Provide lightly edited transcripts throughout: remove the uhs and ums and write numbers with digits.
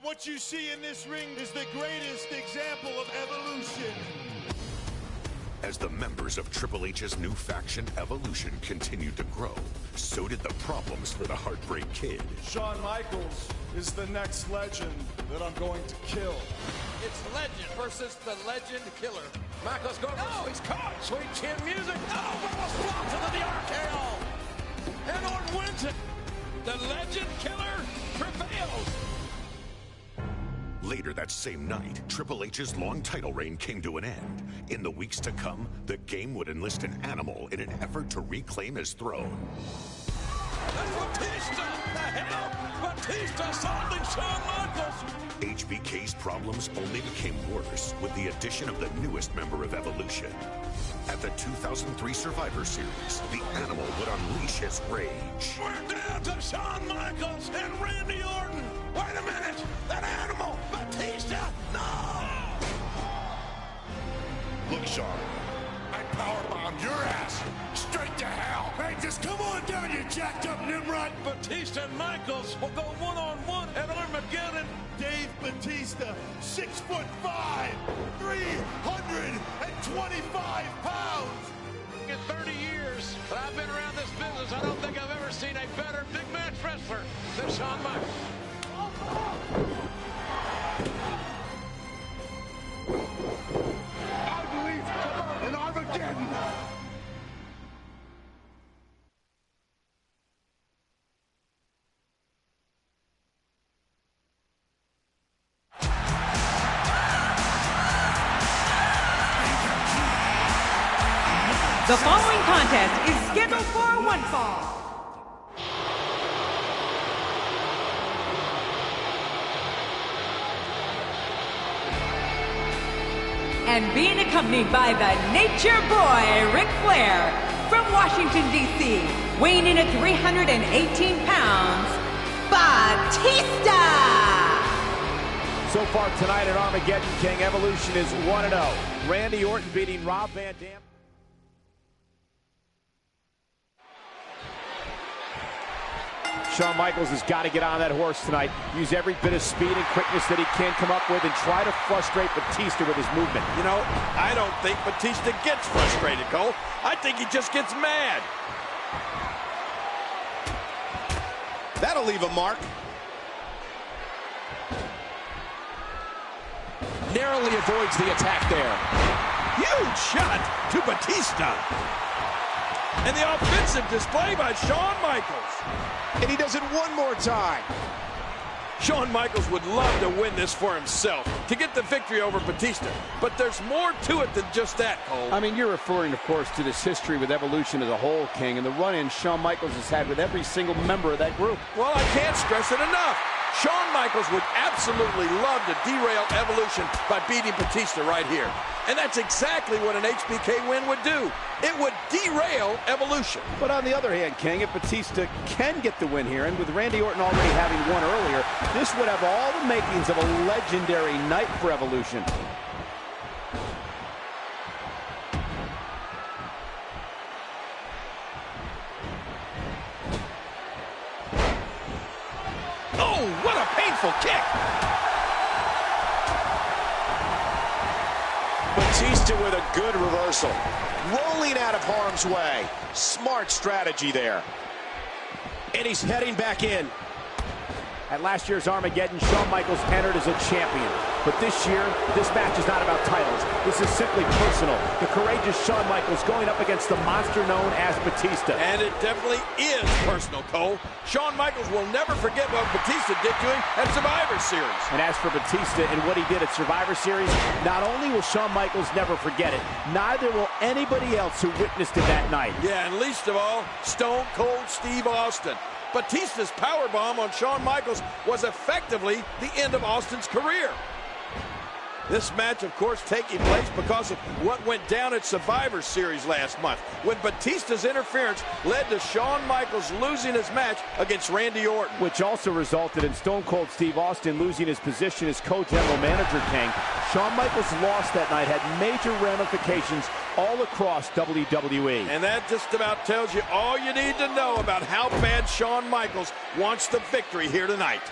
What you see in this ring is the greatest example of evolution. As the members of Triple H's new faction, Evolution, continued to grow, so did the problems for the Heartbreak Kid. Shawn Michaels is the next legend that I'm going to kill. It's Legend versus the Legend Killer. Michaels going, oh, he's caught. Sweet chin music. Oh, Michaels blocks into the RKO. And Orton wins it. The Legend Killer prevails. Later that same night, Triple H's long title reign came to an end. In the weeks to come, the game would enlist an animal in an effort to reclaim his throne. That's Batista! The hell? Batista assaulting Shawn Michaels! HBK's problems only became worse with the addition of the newest member of Evolution. At the 2003 Survivor Series, the animal would unleash his rage. We're down to Shawn Michaels and Randy Orton! Wait a minute! That animal! Batista! No! Look, Shawn, I powerbombed your ass straight to hell. Hey, just come on down, you jacked up Nimrod. Batista and Michaels will go one-on-one at Armageddon. Dave Batista, 6'5", 325 pounds. In 30 years that I've been around this business, I don't think I've ever seen a better big match wrestler than Shawn Michaels. I believe in Armageddon. The following contest is scheduled for one fall. And being accompanied by the Nature Boy, Ric Flair, from Washington, D.C., weighing in at 318 pounds, Batista! So far tonight at Armageddon King, Evolution is 1-0. Randy Orton beating Rob Van Dam. Shawn Michaels has got to get on that horse tonight. Use every bit of speed and quickness that he can come up with and try to frustrate Batista with his movement. You know, I don't think Batista gets frustrated, Cole. I think he just gets mad. That'll leave a mark. Narrowly avoids the attack there. Huge shot to Batista. And the offensive display by Shawn Michaels. And he does it one more time. Shawn Michaels would love to win this for himself, to get the victory over Batista. But there's more to it than just that, Cole. I mean, you're referring, of course, to this history with Evolution as a whole, King, and the run-in Shawn Michaels has had with every single member of that group. Well, I can't stress it enough. Shawn Michaels would absolutely love to derail Evolution by beating Batista right here. And that's exactly what an HBK win would do. It would derail Evolution. But on the other hand, King, if Batista can get the win here, and with Randy Orton already having won earlier, this would have all the makings of a legendary night for Evolution. Oh, what a painful kick! Batista with a good reversal. Rolling out of harm's way. Smart strategy there. And he's heading back in. At last year's Armageddon, Shawn Michaels entered as a champion. But this year, this match is not about titles. This is simply personal. The courageous Shawn Michaels going up against the monster known as Batista. And it definitely is personal, Cole. Shawn Michaels will never forget what Batista did to him at Survivor Series. And as for Batista and what he did at Survivor Series, not only will Shawn Michaels never forget it, neither will anybody else who witnessed it that night. Yeah, and least of all, Stone Cold Steve Austin. Batista's powerbomb on Shawn Michaels was effectively the end of Austin's career. This match, of course, taking place because of what went down at Survivor Series last month, when Batista's interference led to Shawn Michaels losing his match against Randy Orton. Which also resulted in Stone Cold Steve Austin losing his position as co-general manager, King. Shawn Michaels' loss that night had major ramifications all across WWE. And that just about tells you all you need to know about how bad Shawn Michaels wants the victory here tonight.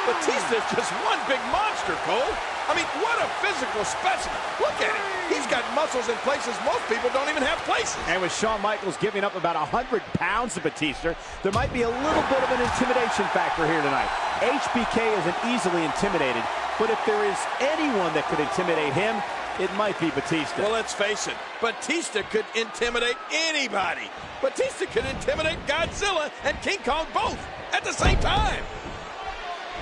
Batista is just one big monster, Cole. I mean, what a physical specimen. Look at him. He's got muscles in places most people don't even have places. And with Shawn Michaels giving up about 100 pounds to Batista, there might be a little bit of an intimidation factor here tonight. HBK isn't easily intimidated, but if there is anyone that could intimidate him, it might be Batista. Well, let's face it, Batista could intimidate anybody. Batista could intimidate Godzilla and King Kong both at the same time.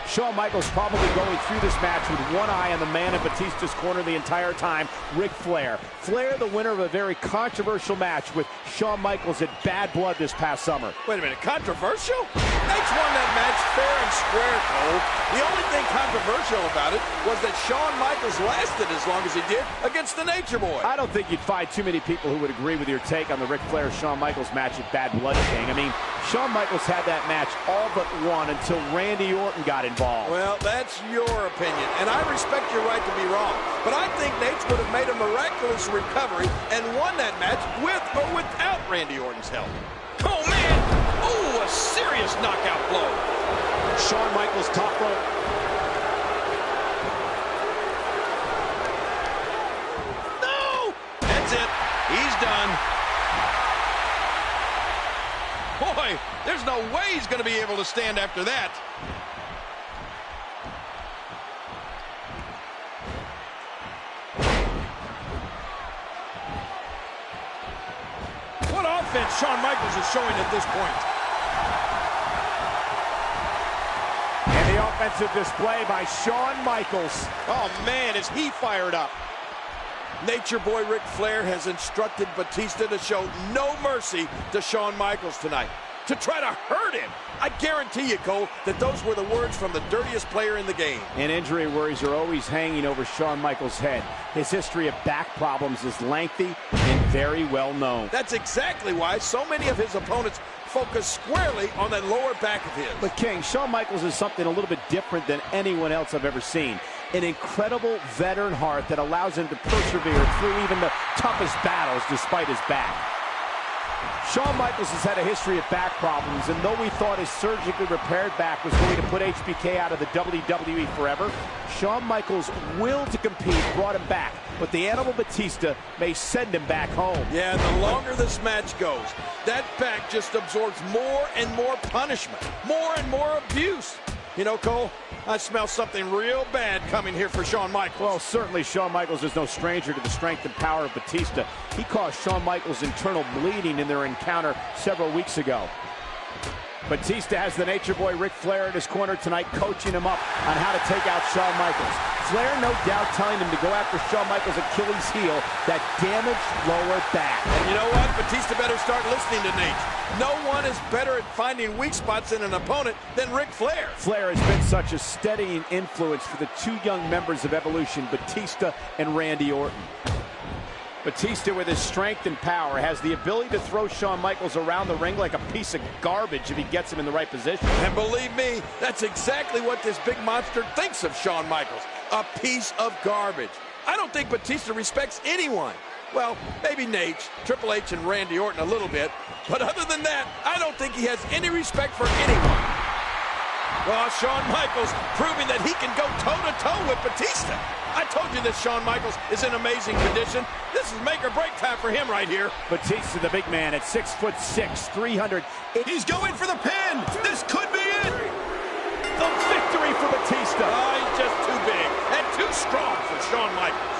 Shawn Michaels probably going through this match with one eye on the man in Batista's corner the entire time, Ric Flair. Flair, the winner of a very controversial match with Shawn Michaels at Bad Blood this past summer. Wait a minute, controversial? Nate's won that match fair and square, Cole. The only thing controversial about it was that Shawn Michaels lasted as long as he did against the Nature Boy. I don't think you'd find too many people who would agree with your take on the Ric Flair-Shawn Michaels match at Bad Blood, King. I mean, Shawn Michaels had that match all but won until Randy Orton got involved. Well, that's your opinion, and I respect your right to be wrong. But I think Nate would have made a miraculous recovery and won that match with or without Randy Orton's help. Oh, man! Oh, a serious knockout blow. Shawn Michaels top rope. No! That's it. He's done. Boy, there's no way he's going to be able to stand after that. What offense Shawn Michaels is showing at this point. And the offensive display by Shawn Michaels. Oh, man, is he fired up. Nature Boy Ric Flair has instructed Batista to show no mercy to Shawn Michaels tonight, to try to hurt him. I guarantee you, Cole, that those were the words from the dirtiest player in the game. And injury worries are always hanging over Shawn Michaels' head. His history of back problems is lengthy and very well known. That's exactly why so many of his opponents focus squarely on that lower back of his. But King, Shawn Michaels is something a little bit different than anyone else I've ever seen. An incredible veteran heart that allows him to persevere through even the toughest battles despite his back. Shawn Michaels has had a history of back problems, and though we thought his surgically repaired back was going to put HBK out of the WWE forever, Shawn Michaels' will to compete brought him back, but the Animal Batista may send him back home. Yeah, the longer this match goes, that back just absorbs more and more punishment, more and more abuse. You know, Cole, I smell something real bad coming here for Shawn Michaels. Well, certainly Shawn Michaels is no stranger to the strength and power of Batista. He caused Shawn Michaels internal bleeding in their encounter several weeks ago. Batista has the Nature Boy Ric Flair in his corner tonight, coaching him up on how to take out Shawn Michaels. Flair, no doubt, telling him to go after Shawn Michaels' Achilles heel, that damaged lower back. And you know what? Batista better start listening to Nate. No one is better at finding weak spots in an opponent than Ric Flair. Flair has been such a steadying influence for the two young members of Evolution, Batista and Randy Orton. Batista, with his strength and power, has the ability to throw Shawn Michaels around the ring like a piece of garbage if he gets him in the right position. And believe me, that's exactly what this big monster thinks of Shawn Michaels. A piece of garbage. I don't think Batista respects anyone. Well, maybe Nate, Triple H, and Randy Orton a little bit. But other than that, I don't think he has any respect for anyone. Well, Shawn Michaels proving that he can go toe-to-toe with Batista. I told you that Shawn Michaels is in amazing condition. This is make or break time for him right here. Batista, the big man, at 6'6", 300. He's going for the pin. This could be it. The victory for Batista. Oh, he's just too big and too strong for Shawn Michaels.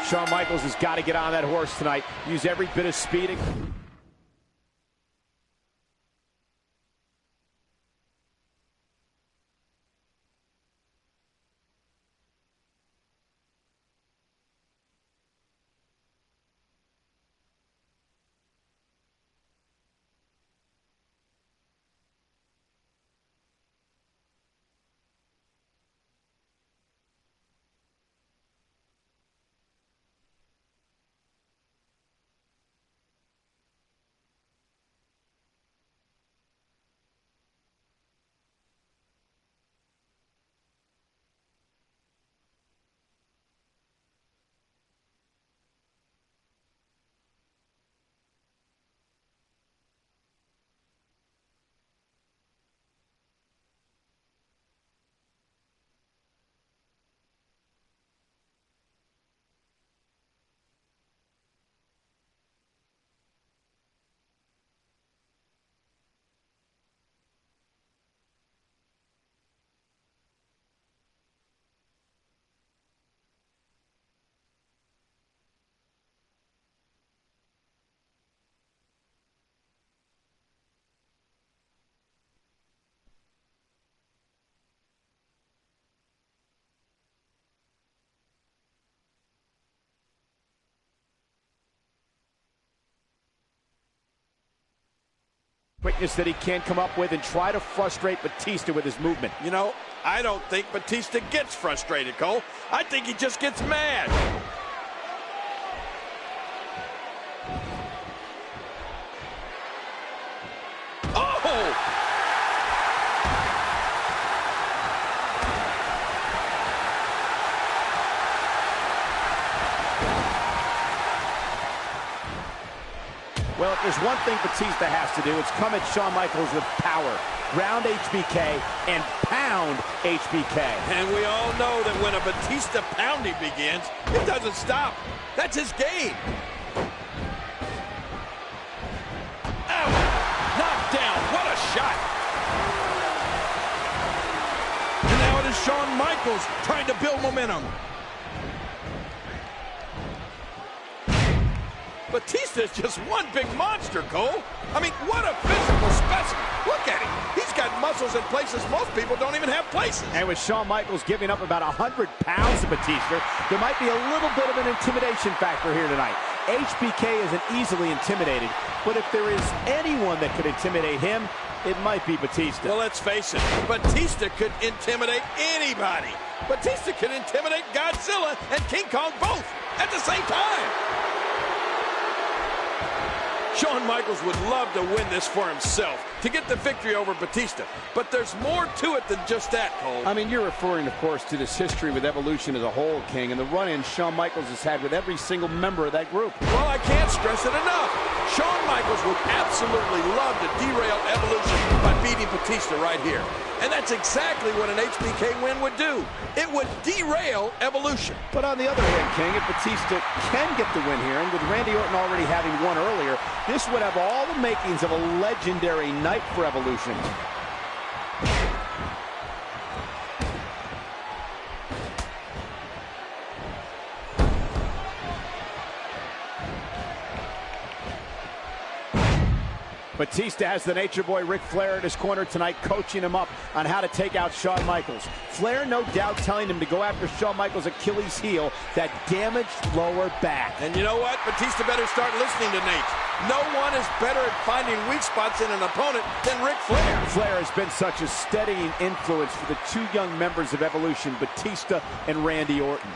Shawn Michaels has got to get on that horse tonight. Use every bit of speed. Quickness that he can come up with and try to frustrate Batista with his movement. You know, I don't think Batista gets frustrated, Cole. I think he just gets mad. Oh! Well, if there's one thing Batista has to do, it's come at Shawn Michaels with power. Ground HBK and pound HBK. And we all know that when a Batista pounding begins, it doesn't stop. That's his game. Ow! Knocked down. What a shot. And now it is Shawn Michaels trying to build momentum. Batista is just one big monster, Cole. I mean, what a physical specimen. Look at him. He's got muscles in places most people don't even have places. And with Shawn Michaels giving up about 100 pounds to Batista, there might be a little bit of an intimidation factor here tonight. HBK isn't easily intimidated, but if there is anyone that could intimidate him, it might be Batista. Well, let's face it, Batista could intimidate anybody. Batista could intimidate Godzilla and King Kong both at the same time. Shawn Michaels would love to win this for himself, to get the victory over Batista. But there's more to it than just that, Cole. I mean, you're referring, of course, to this history with Evolution as a whole, King, and the run-in Shawn Michaels has had with every single member of that group. Well, I can't stress it enough. Shawn Michaels would absolutely love to derail Evolution by beating Batista right here. And that's exactly what an HBK win would do. It would derail Evolution. But on the other hand, King, if Batista can get the win here, and with Randy Orton already having won earlier, this would have all the makings of a legendary night for Evolution. Batista has the Nature Boy Ric Flair in his corner tonight, coaching him up on how to take out Shawn Michaels. Flair, no doubt, telling him to go after Shawn Michaels' Achilles heel, that damaged lower back. And you know what? Batista better start listening to Nate. No one is better at finding weak spots in an opponent than Ric Flair. Flair has been such a steadying influence for the two young members of Evolution, Batista and Randy Orton.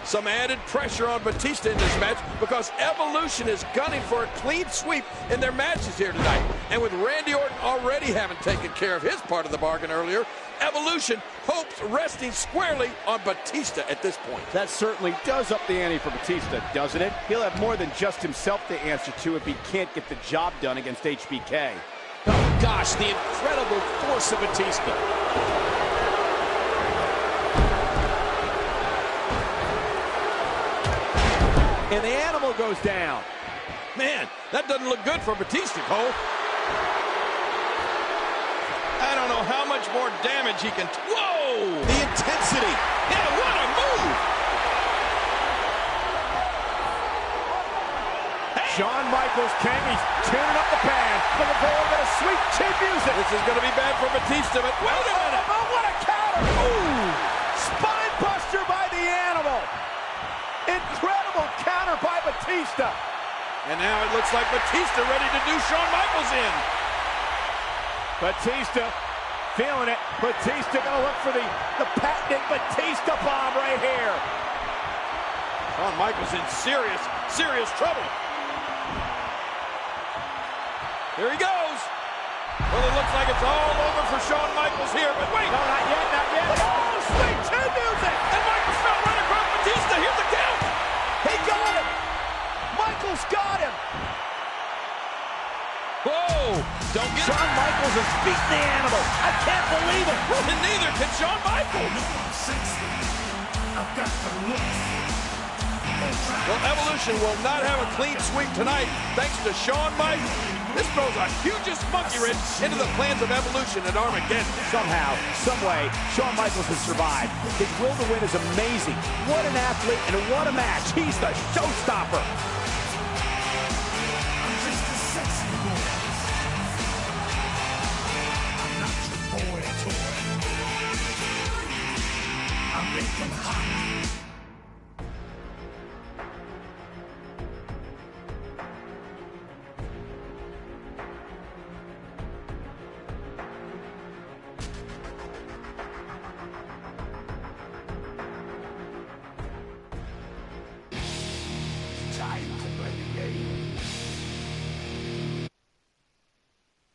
Some added pressure on Batista in this match because Evolution is gunning for a clean sweep in their matches here tonight. And with Randy Orton already having taken care of his part of the bargain earlier, Evolution hopes resting squarely on Batista at this point. That certainly does up the ante for Batista, doesn't it? He'll have more than just himself to answer to if he can't get the job done against HBK. Oh, gosh, the incredible force of Batista. And the animal goes down. Man, that doesn't look good for Batista, Cole. I don't know how much more damage he can... Whoa! The intensity. Yeah, what a move! Hey. Shawn Michaels, King, he's tuning up the band. Looking for a little bit of sweet chin music. This is going to be bad for Batista, but wait a minute! Oh, what a counter! Ooh! Spine buster by the animal. Incredible counter by Batista. And now it looks like Batista ready to do Shawn Michaels in. Batista feeling it. Batista gonna look for the patented Batista bomb right here. Shawn Michaels in serious, serious trouble. Here he goes. Well, it looks like it's all over for Shawn Michaels here, but wait. No, not yet, not yet. Oh, sweet chin music. And Michaels fell right across Batista. Here's the count. He got him. Michaels got him. Whoa! Don't get Shawn Michaels is beating the animal. I can't believe it. And neither can Shawn Michaels. Well, Evolution will not have a clean sweep tonight thanks to Shawn Michaels. This throws a hugest monkey wrench into the plans of Evolution at Armageddon. Somehow, someway, Shawn Michaels has survived. His will to win is amazing. What an athlete and what a match. He's the showstopper. I make them hot.